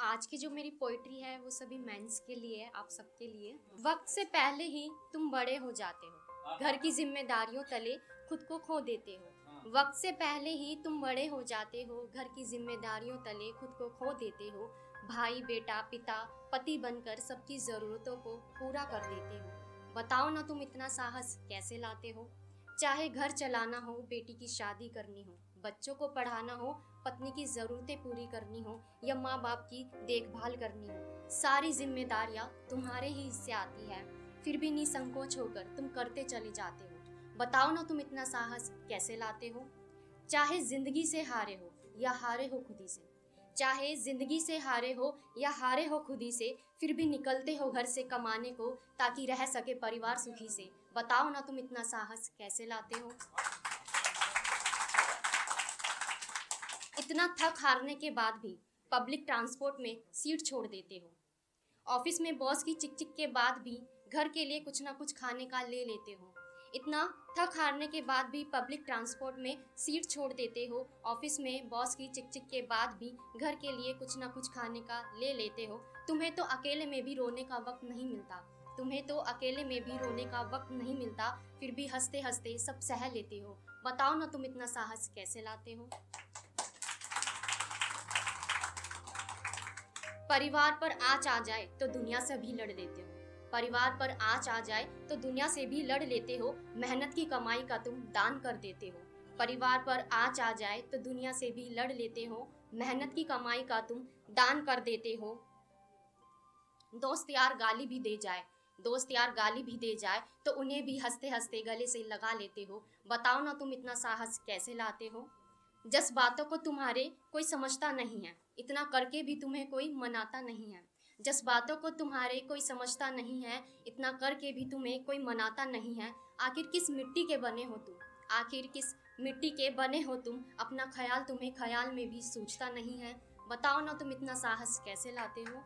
आज की जो मेरी पोइट्री है वो सभी मेंस के लिए है, आप सबके लिए। वक्त से पहले ही तुम बड़े हो जाते हो, घर की जिम्मेदारियों तले खुद को खो देते हो। वक्त से पहले ही तुम बड़े हो जाते हो, घर की जिम्मेदारियों तले खुद को खो देते हो। भाई, बेटा, पिता, पति बनकर सबकी जरूरतों को पूरा कर देते हो। बताओ ना तुम इतना साहस कैसे लाते हो। चाहे घर चलाना हो, बेटी की शादी करनी हो, बच्चों को पढ़ाना हो, पत्नी की जरूरतें पूरी करनी हो या माँ बाप की देखभाल करनी हो, सारी जिम्मेदारियां तुम्हारे ही हिस्से आती है। फिर भी निसंकोच होकर तुम करते चले जाते हो। बताओ ना तुम इतना साहस कैसे लाते हो। चाहे जिंदगी से हारे हो या हारे हो खुदी से, चाहे जिंदगी से हारे हो या हारे हो खुदी से, फिर भी निकलते हो घर से कमाने को ताकि रह सके परिवार सुखी से। बताओ ना तुम इतना साहस कैसे लाते हो। इतना थक हारने के बाद भी पब्लिक ट्रांसपोर्ट में सीट छोड़ देते हो। ऑफिस में बॉस की चिक चिक के बाद भी घर के लिए कुछ ना कुछ खाने का ले लेते हो। इतना थक हारने के बाद भी पब्लिक ट्रांसपोर्ट में सीट छोड़ देते हो। ऑफिस में बॉस की चिक चिक के बाद भी घर के लिए कुछ ना कुछ खाने का ले लेते हो। तुम्हें तो अकेले में भी रोने का वक्त नहीं मिलता, तुम्हें तो अकेले में भी रोने का वक्त नहीं मिलता, फिर भी हंसते हंसते सब सह लेते हो। बताओ ना तुम इतना साहस कैसे लाते हो। परिवार पर आँच आ जाए तो दुनिया से भी लड़ लेते हो। परिवार पर आँच आ जाए तो दुनिया से भी लड़ लेते हो। मेहनत की कमाई का तुम दान कर देते हो। परिवार पर आँच आ जाए तो दुनिया से भी लड़ लेते हो। मेहनत की कमाई का तुम दान कर देते हो। दोस्त यार गाली भी दे जाए, दोस्त यार गाली भी दे जाए तो उन्हें भी हंसते हंसते गले से लगा लेते हो। बताओ ना तुम इतना साहस कैसे लाते हो। जज्बातों को तुम्हारे कोई समझता नहीं है, इतना करके भी तुम्हें कोई मनाता नहीं है। जज्बातों को तुम्हारे कोई समझता नहीं है, इतना करके भी तुम्हें कोई मनाता नहीं है। आखिर किस मिट्टी के बने हो तुम, आखिर किस मिट्टी के बने हो तुम, अपना ख्याल तुम्हें ख्याल में भी सूझता नहीं है। बताओ ना तुम इतना साहस कैसे लाते हो।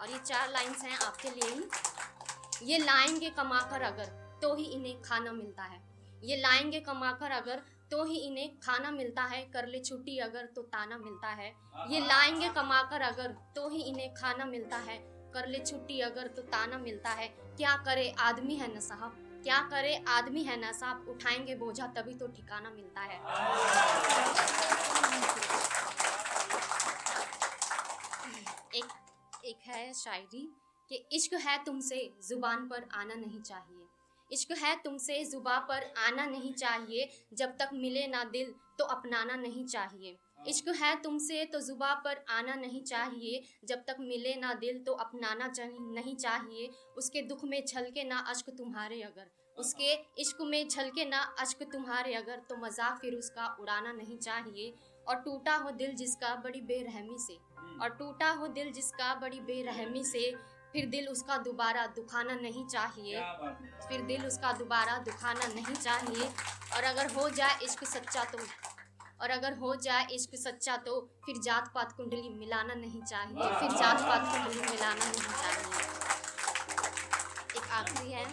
और ये 4 लाइन्स हैं आपके लिए ही। ये लाएंगे कमाकर अगर तो ही इन्हें खाना मिलता है, ये लाएंगे कमाकर अगर तो ही इन्हें खाना मिलता है, कर ले छुट्टी अगर तो ताना मिलता है। ये लाएंगे कमाकर अगर तो ही इन्हें खाना मिलता है, कर ले छुट्टी अगर तो ताना मिलता है। क्या करे आदमी है ना साहब, क्या करे आदमी है ना साहब, उठाएंगे बोझा तभी तो ठिकाना मिलता है। एक है शायरी कि इश्क है तुमसे जुबान पर आना नहीं चाहिए, इश्क है तुमसे जुबां पर आना नहीं चाहिए, जब तक मिले ना दिल तो अपनाना नहीं चाहिए। इश्क है तुमसे तो जुबां पर आना नहीं चाहिए, जब तक मिले ना दिल तो अपनाना नहीं चाहिए। उसके दुख में छलके ना अश्क तुम्हारे अगर, उसके इश्क में झलके ना अश्क तुम्हारे अगर, तो मजाक फिर उसका उड़ाना नहीं चाहिए। और टूटा हो दिल जिसका बड़ी बेरहमी से, और टूटा हो दिल जिसका बड़ी बेरहमी से, फिर दिल उसका दोबारा दुखाना नहीं चाहिए, फिर दिल उसका दोबारा दुखाना नहीं चाहिए। और अगर हो जाए इश्क सच्चा तो, और अगर हो जाए इश्क सच्चा तो फिर जात पात कुंडली मिलाना नहीं चाहिए, फिर जात पात कुंडली मिलाना नहीं चाहिए। एक आखिरी है।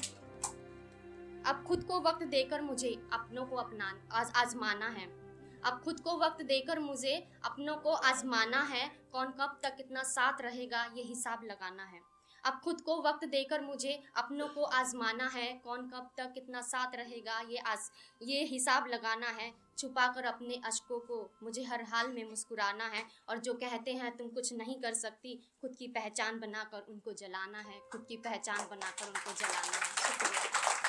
अब खुद को वक्त देकर मुझे अपनों को आजमाना है, अब खुद को वक्त देकर मुझे अपनों को आजमाना है। कौन कब तक कितना साथ रहेगा ये हिसाब लगाना है। अब खुद को वक्त देकर मुझे अपनों को आजमाना है, कौन कब तक कितना साथ रहेगा ये हिसाब लगाना है। छुपाकर अपने अश्कों को मुझे हर हाल में मुस्कुराना है, और जो कहते हैं तुम कुछ नहीं कर सकती, खुद की पहचान बनाकर उनको जलाना है, खुद की पहचान बनाकर उनको जलाना है। शुक्रिया।